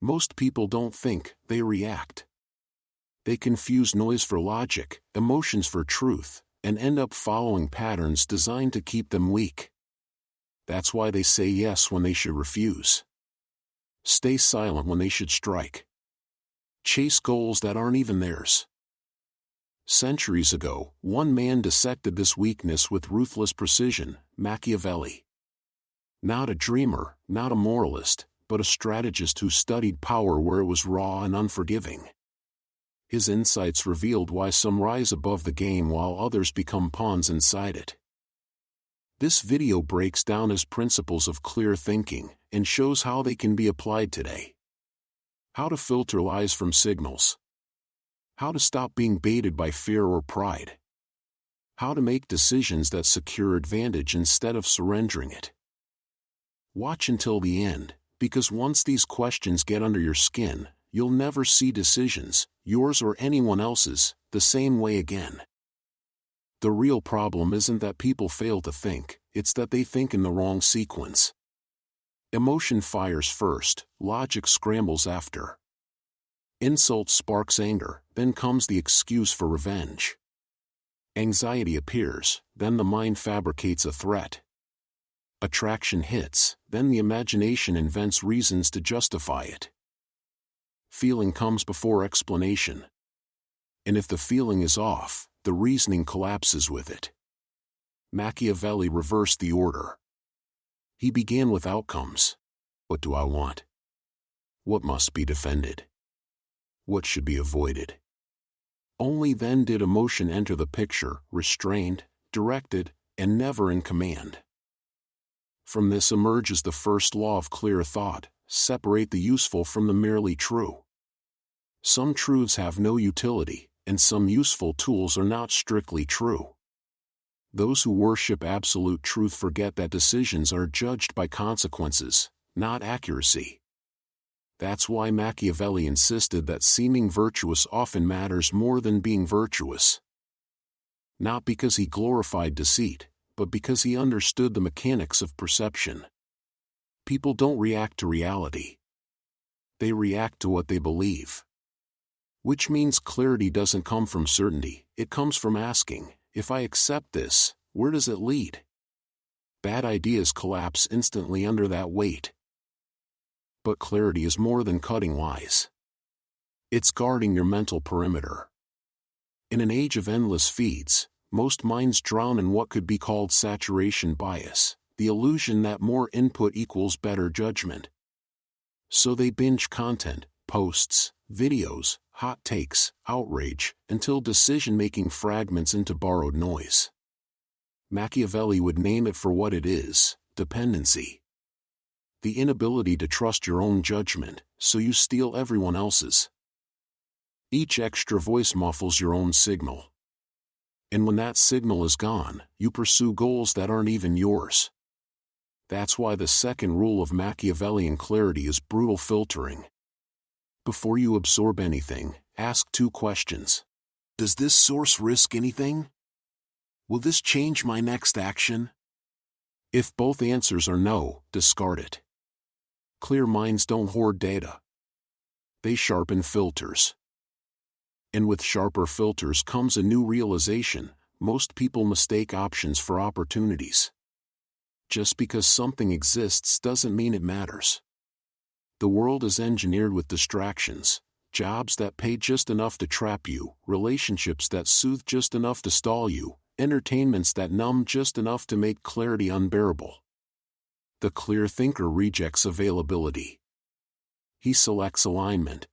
Most people don't think, they react. They confuse noise for logic, emotions for truth, and end up following patterns designed to keep them weak. That's why they say yes when they should refuse. Stay silent when they should strike. Chase goals that aren't even theirs. Centuries ago, one man dissected this weakness with ruthless precision: Machiavelli. Not a dreamer, not a moralist, but a strategist who studied power where it was raw and unforgiving. His insights revealed why some rise above the game while others become pawns inside it. This video breaks down his principles of clear thinking and shows how they can be applied today. How to filter lies from signals. How to stop being baited by fear or pride. How to make decisions that secure advantage instead of surrendering it. Watch until the end, because once these questions get under your skin, you'll never see decisions, yours or anyone else's, the same way again. The real problem isn't that people fail to think, it's that they think in the wrong sequence. Emotion fires first, logic scrambles after. Insult sparks anger, then comes the excuse for revenge. Anxiety appears, then the mind fabricates a threat. Attraction hits, then the imagination invents reasons to justify it. Feeling comes before explanation. And if the feeling is off, the reasoning collapses with it. Machiavelli reversed the order. He began with outcomes. What do I want? What must be defended? What should be avoided? Only then did emotion enter the picture, restrained, directed, and never in command. From this emerges the first law of clear thought: separate the useful from the merely true. Some truths have no utility, and some useful tools are not strictly true. Those who worship absolute truth forget that decisions are judged by consequences, not accuracy. That's why Machiavelli insisted that seeming virtuous often matters more than being virtuous. Not because he glorified deceit, but because he understood the mechanics of perception. People don't react to reality. They react to what they believe. Which means clarity doesn't come from certainty, it comes from asking, if I accept this, where does it lead? Bad ideas collapse instantly under that weight. But clarity is more than cutting lies. It's guarding your mental perimeter. In an age of endless feeds, most minds drown in what could be called saturation bias, the illusion that more input equals better judgment. So they binge content, posts, videos, hot takes, outrage, until decision-making fragments into borrowed noise. Machiavelli would name it for what it is: dependency. The inability to trust your own judgment, so you steal everyone else's. Each extra voice muffles your own signal. And when that signal is gone, you pursue goals that aren't even yours. That's why the second rule of Machiavellian clarity is brutal filtering. Before you absorb anything, ask 2 questions. Does this source risk anything? Will this change my next action? If both answers are no, discard it. Clear minds don't hoard data. They sharpen filters. And with sharper filters comes a new realization: most people mistake options for opportunities. Just because something exists doesn't mean it matters. The world is engineered with distractions: jobs that pay just enough to trap you, relationships that soothe just enough to stall you, entertainments that numb just enough to make clarity unbearable. The clear thinker rejects availability. He selects alignment.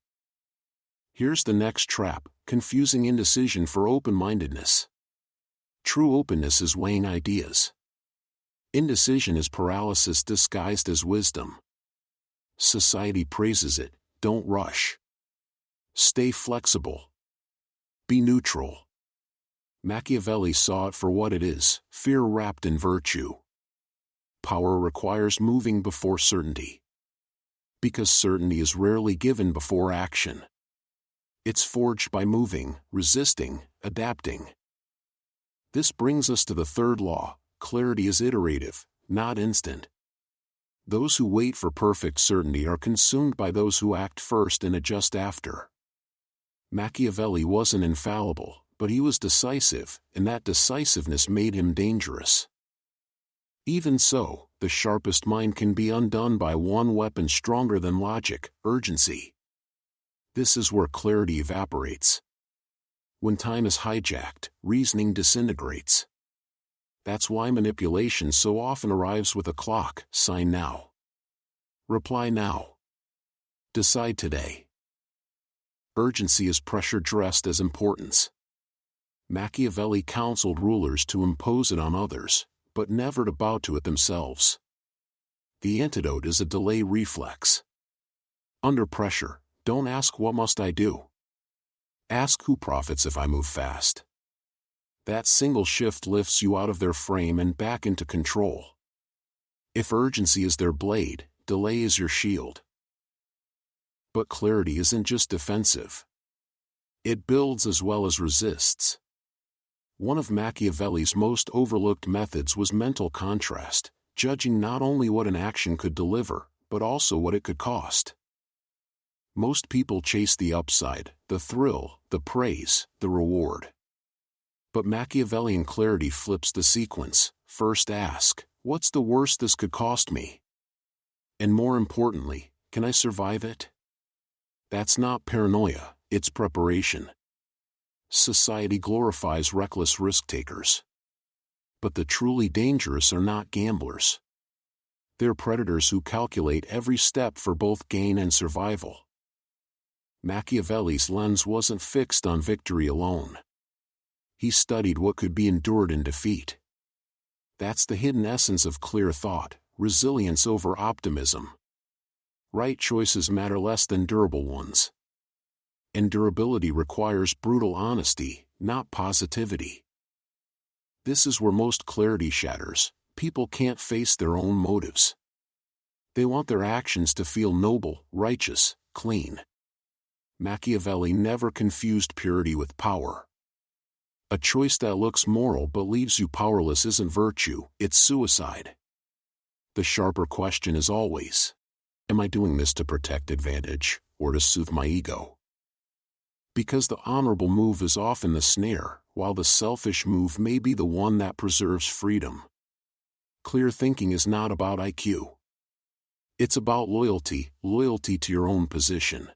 Here's the next trap: confusing indecision for open-mindedness. True openness is weighing ideas. Indecision is paralysis disguised as wisdom. Society praises it: don't rush. Stay flexible. Be neutral. Machiavelli saw it for what it is: fear wrapped in virtue. Power requires moving before certainty. Because certainty is rarely given before action. It's forged by moving, resisting, adapting. This brings us to the third law: clarity is iterative, not instant. Those who wait for perfect certainty are consumed by those who act first and adjust after. Machiavelli wasn't infallible, but he was decisive, and that decisiveness made him dangerous. Even so, the sharpest mind can be undone by one weapon stronger than logic: urgency. This is where clarity evaporates. When time is hijacked, reasoning disintegrates. That's why manipulation so often arrives with a clock: sign now. Reply now. Decide today. Urgency is pressure dressed as importance. Machiavelli counseled rulers to impose it on others, but never to bow to it themselves. The antidote is a delay reflex. Under pressure, don't ask what must I do. Ask who profits if I move fast. That single shift lifts you out of their frame and back into control. If urgency is their blade, delay is your shield. But clarity isn't just defensive. It builds as well as resists. One of Machiavelli's most overlooked methods was mental contrast, judging not only what an action could deliver, but also what it could cost. Most people chase the upside, the thrill, the praise, the reward. But Machiavellian clarity flips the sequence. First ask, what's the worst this could cost me? And more importantly, can I survive it? That's not paranoia, it's preparation. Society glorifies reckless risk-takers. But the truly dangerous are not gamblers. They're predators who calculate every step for both gain and survival. Machiavelli's lens wasn't fixed on victory alone. He studied what could be endured in defeat. That's the hidden essence of clear thought: resilience over optimism. Right choices matter less than durable ones. And durability requires brutal honesty, not positivity. This is where most clarity shatters. People can't face their own motives. They want their actions to feel noble, righteous, clean. Machiavelli never confused purity with power. A choice that looks moral but leaves you powerless isn't virtue, it's suicide. The sharper question is always, am I doing this to protect advantage, or to soothe my ego? Because the honorable move is often the snare, while the selfish move may be the one that preserves freedom. Clear thinking is not about IQ. It's about loyalty to your own position.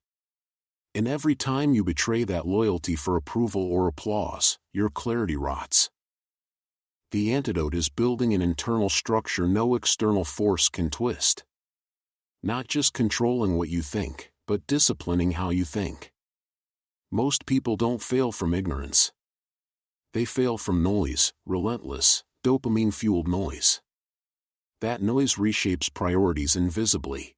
And every time you betray that loyalty for approval or applause, your clarity rots. The antidote is building an internal structure no external force can twist. Not just controlling what you think, but disciplining how you think. Most people don't fail from ignorance. They fail from noise, relentless, dopamine-fueled noise. That noise reshapes priorities invisibly.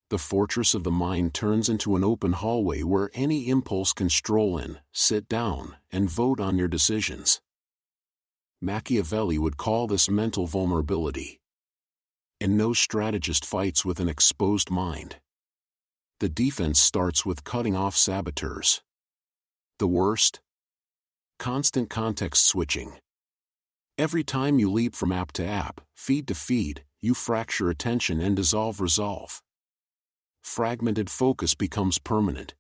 The fortress of the mind turns into an open hallway where any impulse can stroll in, sit down, and vote on your decisions. Machiavelli would call this mental vulnerability. And no strategist fights with an exposed mind. The defense starts with cutting off saboteurs. The worst? Constant context switching. Every time you leap from app to app, feed to feed, you fracture attention and dissolve resolve. Fragmented focus becomes permanent.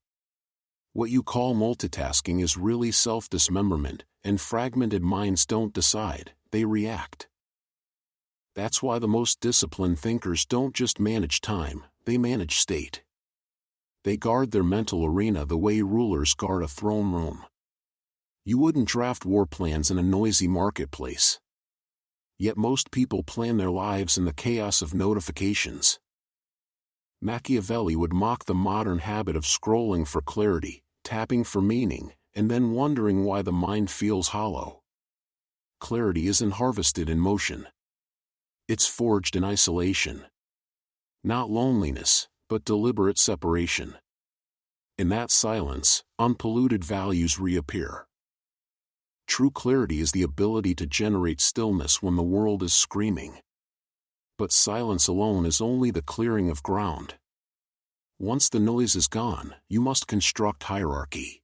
What you call multitasking is really self-dismemberment, and fragmented minds don't decide, they react. That's why the most disciplined thinkers don't just manage time, they manage state. They guard their mental arena the way rulers guard a throne room. You wouldn't draft war plans in a noisy marketplace. Yet most people plan their lives in the chaos of notifications. Machiavelli would mock the modern habit of scrolling for clarity, tapping for meaning, and then wondering why the mind feels hollow. Clarity isn't harvested in motion. It's forged in isolation. Not loneliness, but deliberate separation. In that silence, unpolluted values reappear. True clarity is the ability to generate stillness when the world is screaming. But silence alone is only the clearing of ground. Once the noise is gone, you must construct hierarchy.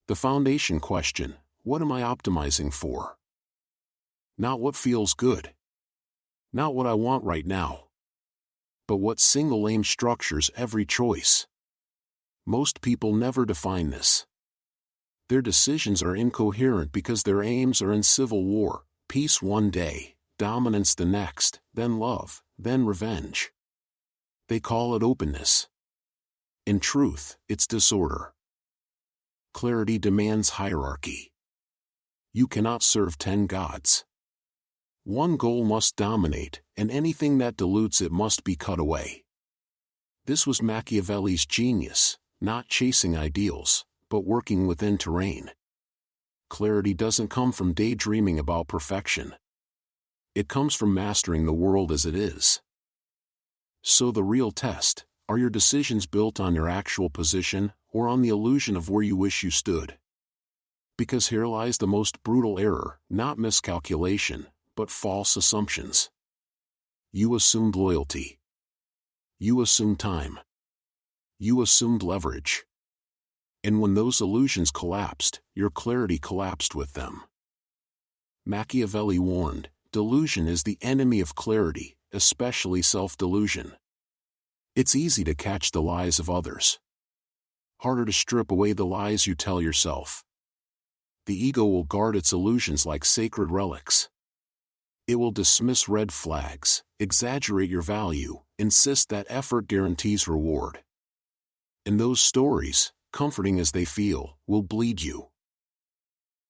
The foundation question: what am I optimizing for? Not what feels good. Not what I want right now. But what single aim structures every choice? Most people never define this. Their decisions are incoherent because their aims are in civil war, peace one day, dominance the next, then love, then revenge. They call it openness. In truth, it's disorder. Clarity demands hierarchy. You cannot serve 10 gods. One goal must dominate, and anything that dilutes it must be cut away. This was Machiavelli's genius, not chasing ideals, but working within terrain. Clarity doesn't come from daydreaming about perfection. It comes from mastering the world as it is. So the real test, are your decisions built on your actual position, or on the illusion of where you wish you stood? Because here lies the most brutal error, not miscalculation, but false assumptions. You assumed loyalty. You assumed time. You assumed leverage. And when those illusions collapsed, your clarity collapsed with them. Machiavelli warned, delusion is the enemy of clarity, especially self-delusion. It's easy to catch the lies of others. Harder to strip away the lies you tell yourself. The ego will guard its illusions like sacred relics. It will dismiss red flags, exaggerate your value, insist that effort guarantees reward. And those stories, comforting as they feel, will bleed you.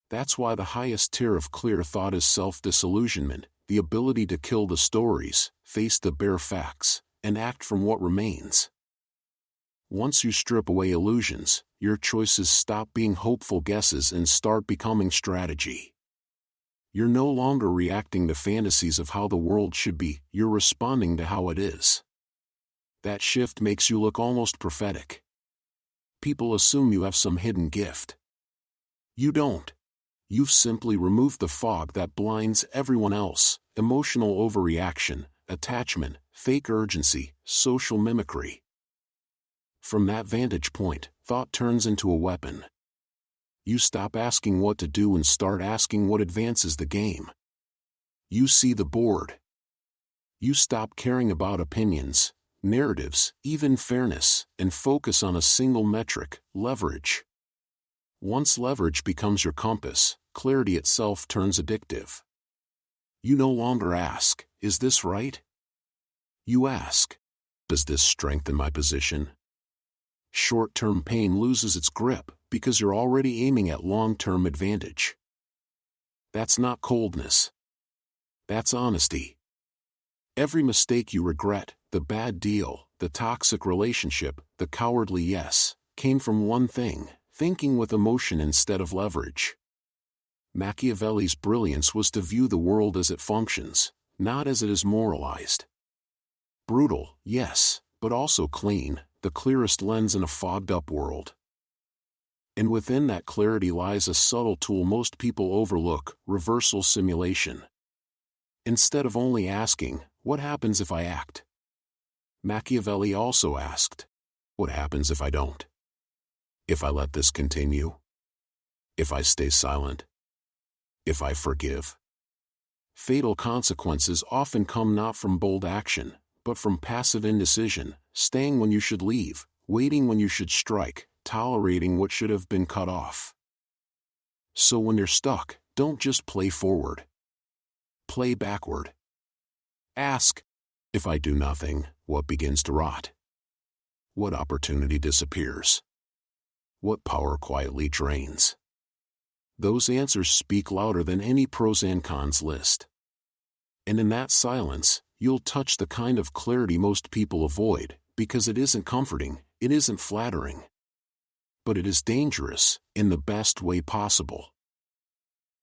That's why the highest tier of clear thought is self-disillusionment, the ability to kill the stories, face the bare facts, and act from what remains. Once you strip away illusions, your choices stop being hopeful guesses and start becoming strategy. You're no longer reacting to fantasies of how the world should be, you're responding to how it is. That shift makes you look almost prophetic. People assume you have some hidden gift. You don't. You've simply removed the fog that blinds everyone else: emotional overreaction, attachment, fake urgency, social mimicry. From that vantage point, thought turns into a weapon. You stop asking what to do and start asking what advances the game. You see the board. You stop caring about opinions, narratives, even fairness, and focus on a single metric: leverage. Once leverage becomes your compass, clarity itself turns addictive. You no longer ask, "Is this right?" You ask, "Does this strengthen my position?" Short-term pain loses its grip because you're already aiming at long-term advantage. That's not coldness. That's honesty. Every mistake you regret, the bad deal, the toxic relationship, the cowardly yes, came from one thing: thinking with emotion instead of leverage. Machiavelli's brilliance was to view the world as it functions, not as it is moralized. Brutal, yes, but also clean, the clearest lens in a fogged-up world. And within that clarity lies a subtle tool most people overlook: reversal simulation. Instead of only asking, "What happens if I act?" Machiavelli also asked, "What happens if I don't? If I let this continue? If I stay silent? If I forgive?" Fatal consequences often come not from bold action, but from passive indecision, staying when you should leave, waiting when you should strike, tolerating what should have been cut off. So when you're stuck, don't just play forward. Play backward. Ask, "If I do nothing, what begins to rot? What opportunity disappears? What power quietly drains?" Those answers speak louder than any pros and cons list. And in that silence, you'll touch the kind of clarity most people avoid, because it isn't comforting, it isn't flattering. But it is dangerous, in the best way possible.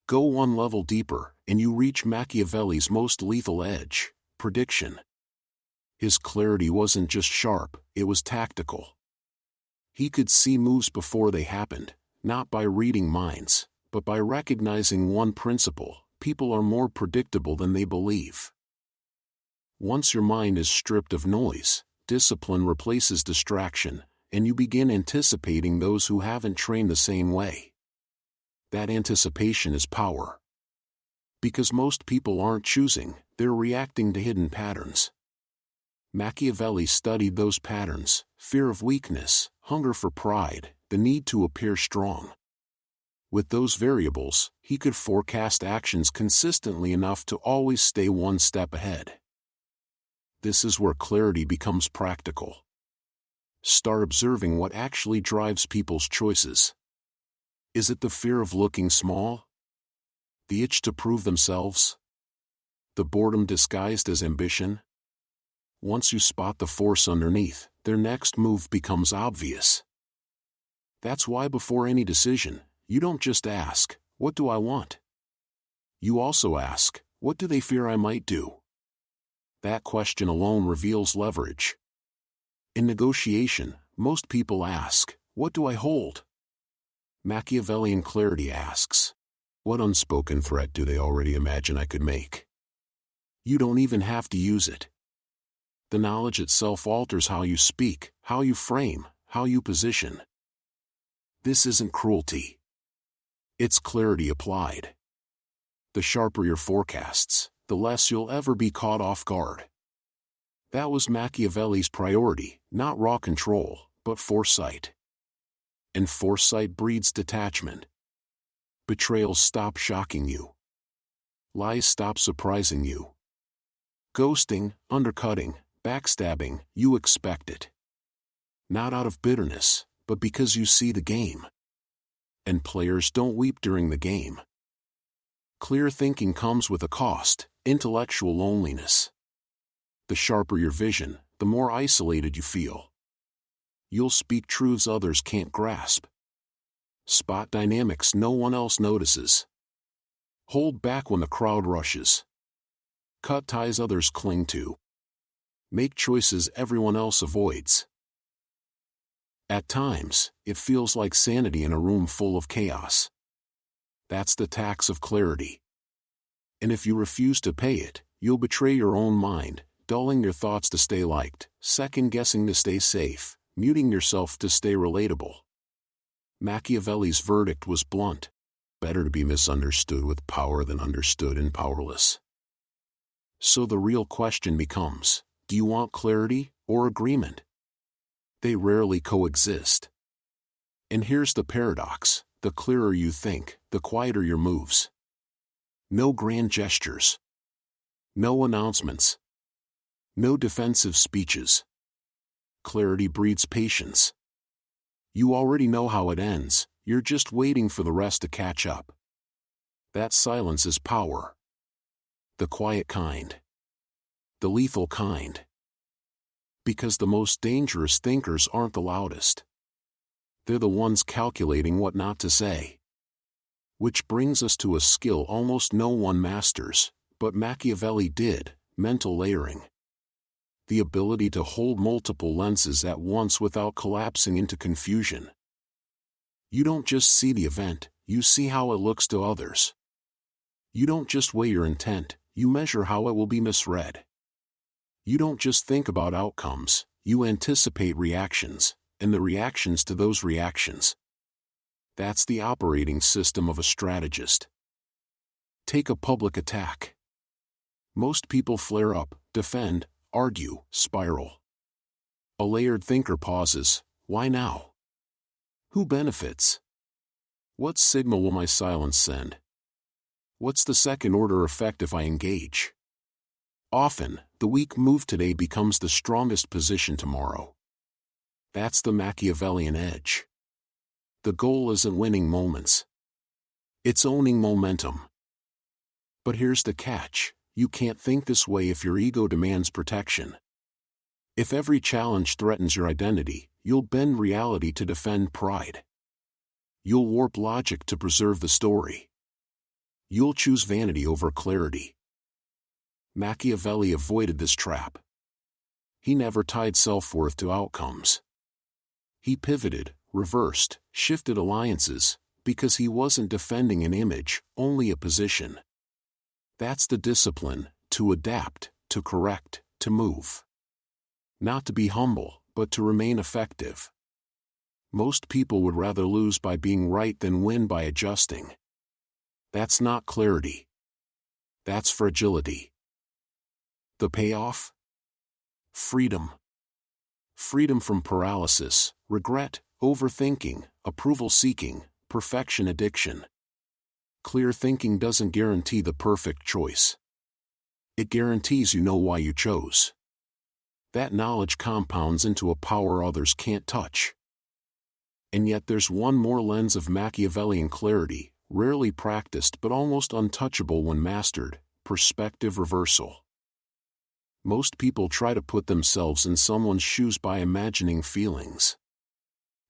Go one level deeper, and you reach Machiavelli's most lethal edge: prediction. His clarity wasn't just sharp, it was tactical. He could see moves before they happened, not by reading minds, but by recognizing one principle: people are more predictable than they believe. Once your mind is stripped of noise, discipline replaces distraction, and you begin anticipating those who haven't trained the same way. That anticipation is power. Because most people aren't choosing, they're reacting to hidden patterns. Machiavelli studied those patterns: fear of weakness, hunger for pride, the need to appear strong. With those variables, he could forecast actions consistently enough to always stay one step ahead. This is where clarity becomes practical. Start observing what actually drives people's choices. Is it the fear of looking small? The itch to prove themselves? The boredom disguised as ambition? Once you spot the force underneath, their next move becomes obvious. That's why before any decision, you don't just ask, "What do I want?" You also ask, "What do they fear I might do?" That question alone reveals leverage. In negotiation, most people ask, "What do I hold?" Machiavellian clarity asks, "What unspoken threat do they already imagine I could make?" You don't even have to use it. The knowledge itself alters how you speak, how you frame, how you position. This isn't cruelty. It's clarity applied. The sharper your forecasts, the less you'll ever be caught off guard. That was Machiavelli's priority, not raw control, but foresight. And foresight breeds detachment. Betrayals stop shocking you. Lies stop surprising you. Ghosting, undercutting, backstabbing, you expect it. Not out of bitterness, but because you see the game. And players don't weep during the game. Clear thinking comes with a cost: intellectual loneliness. The sharper your vision, the more isolated you feel. You'll speak truths others can't grasp. Spot dynamics no one else notices. Hold back when the crowd rushes. Cut ties others cling to. Make choices everyone else avoids. At times, it feels like sanity in a room full of chaos. That's the tax of clarity. And if you refuse to pay it, you'll betray your own mind, dulling your thoughts to stay liked, second-guessing to stay safe, muting yourself to stay relatable. Machiavelli's verdict was blunt: better to be misunderstood with power than understood and powerless. So the real question becomes, do you want clarity or agreement? They rarely coexist. And here's the paradox: the clearer you think, the quieter your moves. No grand gestures. No announcements. No defensive speeches. Clarity breeds patience. You already know how it ends, you're just waiting for the rest to catch up. That silence is power. The quiet kind. The lethal kind. Because the most dangerous thinkers aren't the loudest. They're the ones calculating what not to say. Which brings us to a skill almost no one masters, but Machiavelli did: mental layering. The ability to hold multiple lenses at once without collapsing into confusion. You don't just see the event, you see how it looks to others. You don't just weigh your intent, you measure how it will be misread. You don't just think about outcomes, you anticipate reactions, and the reactions to those reactions. That's the operating system of a strategist. Take a public attack. Most people flare up, defend, argue, spiral. A layered thinker pauses: why now? Who benefits? What signal will my silence send? What's the second-order effect if I engage? Often, the weak move today becomes the strongest position tomorrow. That's the Machiavellian edge. The goal isn't winning moments. It's owning momentum. But here's the catch: you can't think this way if your ego demands protection. If every challenge threatens your identity, you'll bend reality to defend pride. You'll warp logic to preserve the story. You'll choose vanity over clarity. Machiavelli avoided this trap. He never tied self-worth to outcomes. He pivoted, reversed, shifted alliances, because he wasn't defending an image, only a position. That's the discipline: to adapt, to correct, to move. Not to be humble, but to remain effective. Most people would rather lose by being right than win by adjusting. That's not clarity. That's fragility. The payoff? Freedom. Freedom from paralysis, regret, overthinking, approval-seeking, perfection addiction. Clear thinking doesn't guarantee the perfect choice. It guarantees you know why you chose. That knowledge compounds into a power others can't touch. And yet there's one more lens of Machiavellian clarity, rarely practiced but almost untouchable when mastered: perspective reversal. Most people try to put themselves in someone's shoes by imagining feelings.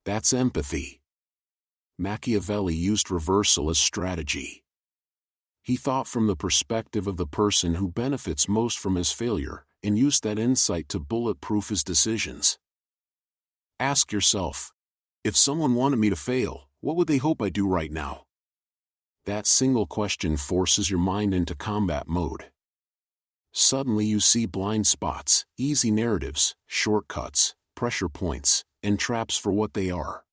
That's empathy. Machiavelli used reversal as strategy. He thought from the perspective of the person who benefits most from his failure, and used that insight to bulletproof his decisions. Ask yourself, if someone wanted me to fail, what would they hope I do right now? That single question forces your mind into combat mode. Suddenly you see blind spots, easy narratives, shortcuts, pressure points, and traps for what they are.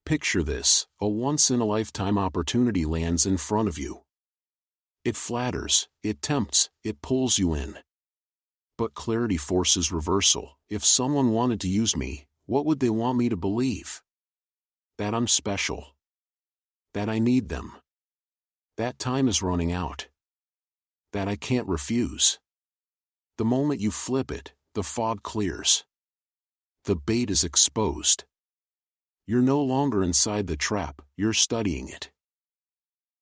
Picture this: a once-in-a-lifetime opportunity lands in front of you. It flatters, it tempts, it pulls you in. But clarity forces reversal. If someone wanted to use me, what would they want me to believe? That I'm special. That I need them. That time is running out. That I can't refuse. The moment you flip it, the fog clears. The bait is exposed. You're no longer inside the trap, you're studying it.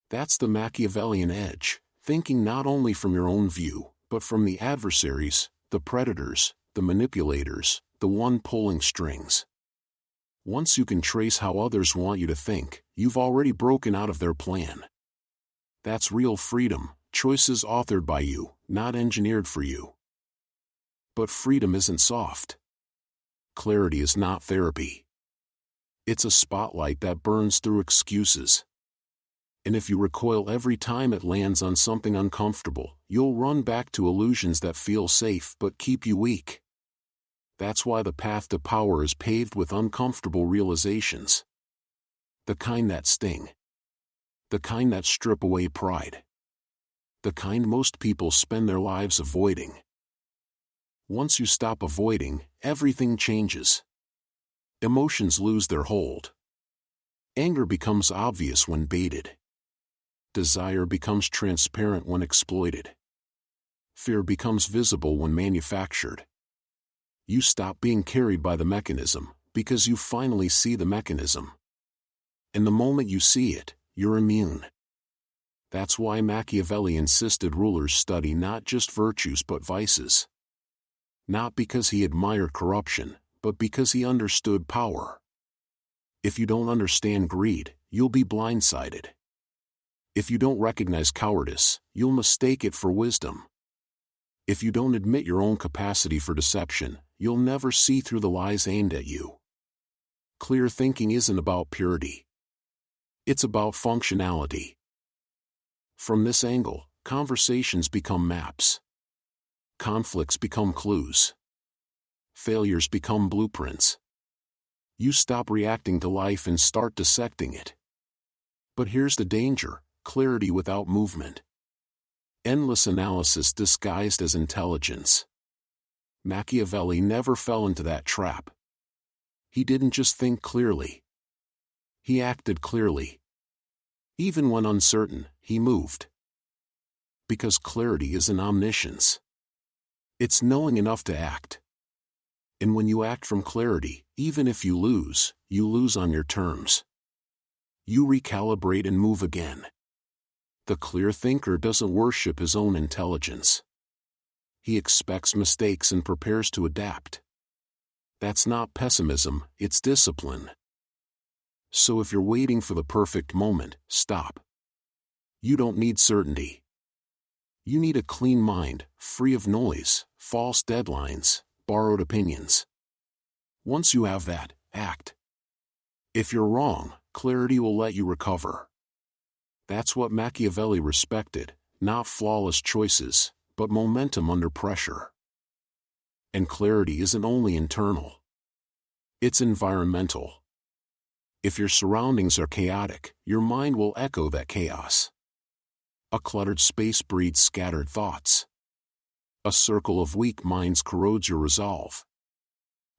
That's the Machiavellian edge, thinking not only from your own view, but from the adversaries, the predators, the manipulators, the one pulling strings. Once you can trace how others want you to think, you've already broken out of their plan. That's real freedom, choices authored by you, not engineered for you. But freedom isn't soft. Clarity is not therapy. It's a spotlight that burns through excuses. And if you recoil every time it lands on something uncomfortable, you'll run back to illusions that feel safe but keep you weak. That's why the path to power is paved with uncomfortable realizations. The kind that sting. The kind that strip away pride. The kind most people spend their lives avoiding. Once you stop avoiding, everything changes. Emotions lose their hold. Anger becomes obvious when baited. Desire becomes transparent when exploited. Fear becomes visible when manufactured. You stop being carried by the mechanism, because you finally see the mechanism. And the moment you see it, you're immune. That's why Machiavelli insisted rulers study not just virtues but vices. Not because he admired corruption, but because he understood power. If you don't understand greed, you'll be blindsided. If you don't recognize cowardice, you'll mistake it for wisdom. If you don't admit your own capacity for deception, you'll never see through the lies aimed at you. Clear thinking isn't about purity. It's about functionality. From this angle, conversations become maps. Conflicts become clues. Failures become blueprints. You stop reacting to life and start dissecting it. But here's the danger: clarity without movement. Endless analysis disguised as intelligence. Machiavelli never fell into that trap. He didn't just think clearly. He acted clearly. Even when uncertain, he moved. Because clarity is an omniscience. It's knowing enough to act. And when you act from clarity, even if you lose on your terms. You recalibrate and move again. The clear thinker doesn't worship his own intelligence. He expects mistakes and prepares to adapt. That's not pessimism, it's discipline. So if you're waiting for the perfect moment, stop. You don't need certainty. You need a clean mind, free of noise, false deadlines, borrowed opinions. Once you have that, act. If you're wrong, clarity will let you recover. That's what Machiavelli respected, not flawless choices, but momentum under pressure. And clarity isn't only internal. It's environmental. If your surroundings are chaotic, your mind will echo that chaos. A cluttered space breeds scattered thoughts. A circle of weak minds corrodes your resolve.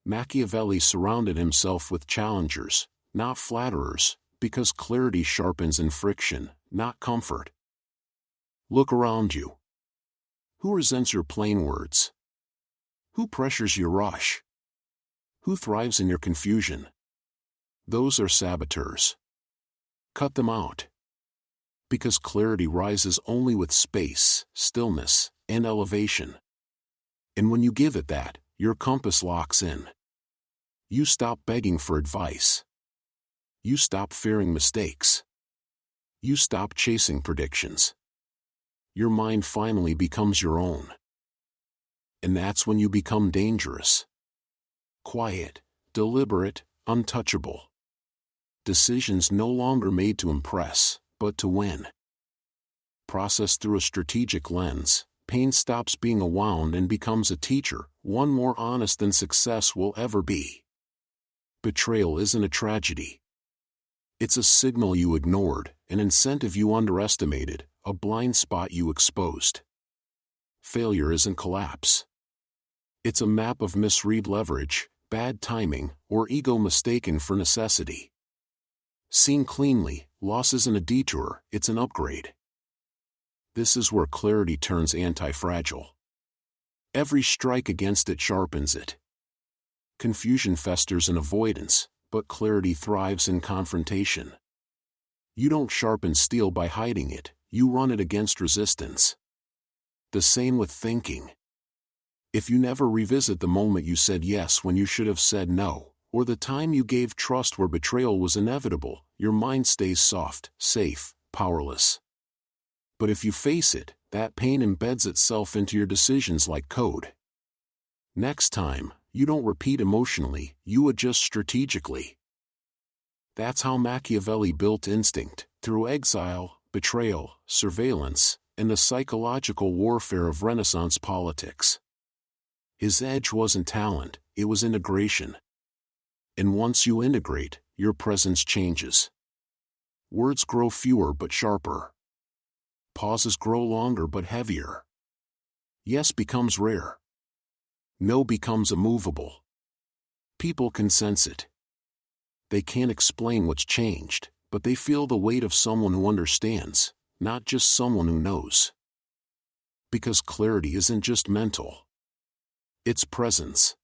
Machiavelli surrounded himself with challengers, not flatterers, because clarity sharpens in friction, not comfort. Look around you. Who resents your plain words? Who pressures your rush? Who thrives in your confusion? Those are saboteurs. Cut them out. Because clarity rises only with space, stillness, and elevation. And when you give it that, your compass locks in. You stop begging for advice. You stop fearing mistakes. You stop chasing predictions. Your mind finally becomes your own. And that's when you become dangerous. Quiet, deliberate, untouchable. Decisions no longer made to impress, but to win. Processed through a strategic lens, pain stops being a wound and becomes a teacher, one more honest than success will ever be. Betrayal isn't a tragedy. It's a signal you ignored, an incentive you underestimated, a blind spot you exposed. Failure isn't collapse. It's a map of misread leverage, bad timing, or ego mistaken for necessity. Seen cleanly, loss isn't a detour, it's an upgrade. This is where clarity turns anti-fragile. Every strike against it sharpens it. Confusion festers in avoidance, but clarity thrives in confrontation. You don't sharpen steel by hiding it, you run it against resistance. The same with thinking. If you never revisit the moment you said yes when you should have said no, or the time you gave trust where betrayal was inevitable, your mind stays soft, safe, powerless. But if you face it, that pain embeds itself into your decisions like code. Next time, you don't repeat emotionally, you adjust strategically. That's how Machiavelli built instinct, through exile, betrayal, surveillance, and the psychological warfare of Renaissance politics. His edge wasn't talent, it was integration. And once you integrate, your presence changes. Words grow fewer but sharper. Pauses grow longer but heavier. Yes becomes rare. No becomes immovable. People can sense it. They can't explain what's changed, but they feel the weight of someone who understands, not just someone who knows. Because clarity isn't just mental. It's presence.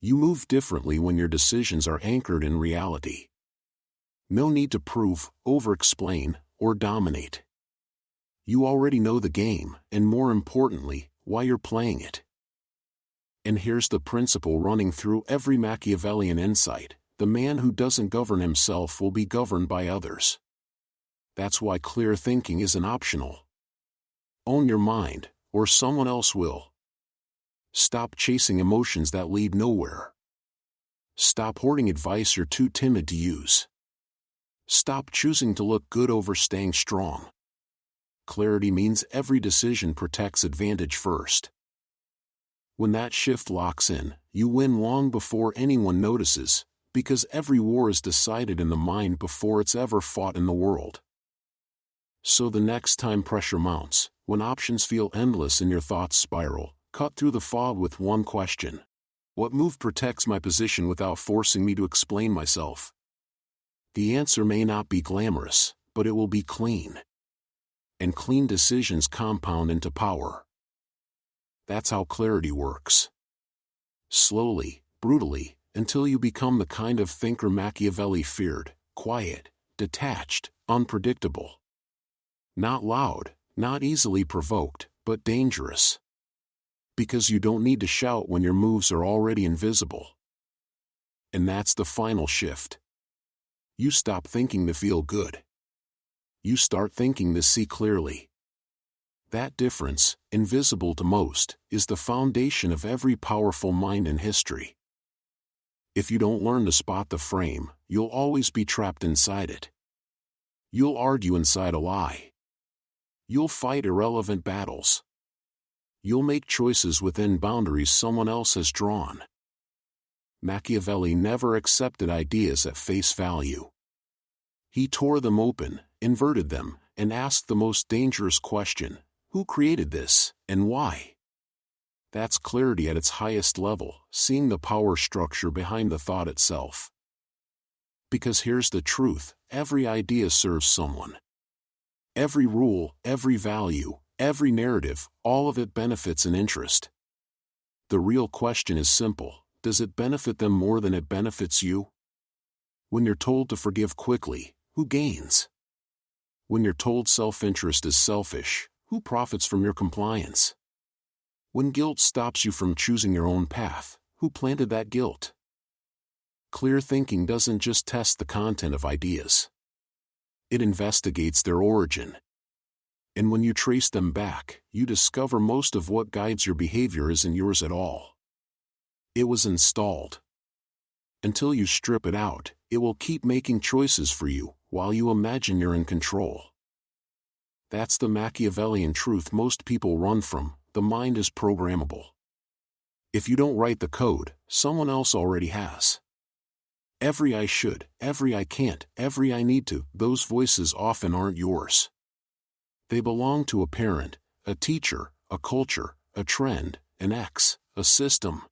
You move differently when your decisions are anchored in reality. No need to prove, over-explain, or dominate. You already know the game, and more importantly, why you're playing it. And here's the principle running through every Machiavellian insight: the man who doesn't govern himself will be governed by others. That's why clear thinking isn't optional. Own your mind, or someone else will. Stop chasing emotions that lead nowhere. Stop hoarding advice you're too timid to use. Stop choosing to look good over staying strong. Clarity means every decision protects advantage first. When that shift locks in, you win long before anyone notices, because every war is decided in the mind before it's ever fought in the world. So the next time pressure mounts, when options feel endless and your thoughts spiral, cut through the fog with one question. What move protects my position without forcing me to explain myself? The answer may not be glamorous, but it will be clean. And clean decisions compound into power. That's how clarity works. Slowly, brutally, until you become the kind of thinker Machiavelli feared: quiet, detached, unpredictable. Not loud, not easily provoked, but dangerous. Because you don't need to shout when your moves are already invisible. And that's the final shift. You stop thinking to feel good. You start thinking to see clearly. That difference, invisible to most, is the foundation of every powerful mind in history. If you don't learn to spot the frame, you'll always be trapped inside it. You'll argue inside a lie. You'll fight irrelevant battles. You'll make choices within boundaries someone else has drawn. Machiavelli never accepted ideas at face value. He tore them open, inverted them, and asked the most dangerous question: who created this, and why? That's clarity at its highest level, seeing the power structure behind the thought itself. Because here's the truth, every idea serves someone. Every rule, every value, every narrative, all of it benefits an interest. The real question is simple: does it benefit them more than it benefits you? When you're told to forgive quickly, who gains? When you're told self-interest is selfish, who profits from your compliance? When guilt stops you from choosing your own path, who planted that guilt? Clear thinking doesn't just test the content of ideas. It investigates their origin. And when you trace them back, you discover most of what guides your behavior isn't yours at all. It was installed. Until you strip it out, it will keep making choices for you, while you imagine you're in control. That's the Machiavellian truth most people run from: the mind is programmable. If you don't write the code, someone else already has. Every I should, every I can't, every I need to, those voices often aren't yours. They belong to a parent, a teacher, a culture, a trend, an ex, a system.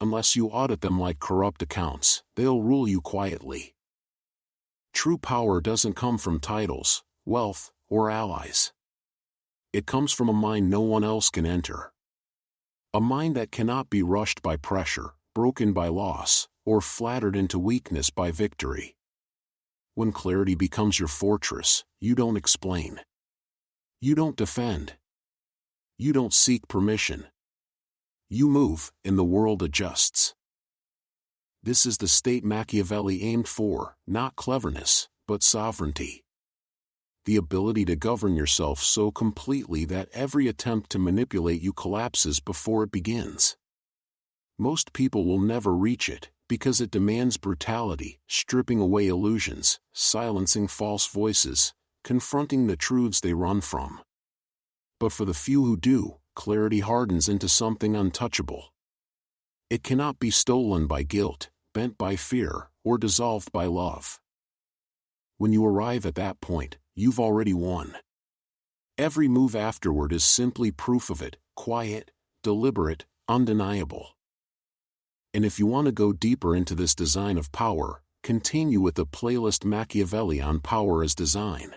Unless you audit them like corrupt accounts, they'll rule you quietly. True power doesn't come from titles, wealth, or allies. It comes from a mind no one else can enter. A mind that cannot be rushed by pressure, broken by loss, or flattered into weakness by victory. When clarity becomes your fortress, you don't explain. You don't defend. You don't seek permission. You move, and the world adjusts. This is the state Machiavelli aimed for, not cleverness, but sovereignty. The ability to govern yourself so completely that every attempt to manipulate you collapses before it begins. Most people will never reach it, because it demands brutality, stripping away illusions, silencing false voices, confronting the truths they run from. But for the few who do, clarity hardens into something untouchable. It cannot be stolen by guilt, bent by fear, or dissolved by love. When you arrive at that point, you've already won. Every move afterward is simply proof of it: quiet, deliberate, undeniable. And if you want to go deeper into this design of power, continue with the playlist Machiavelli on Power as Design.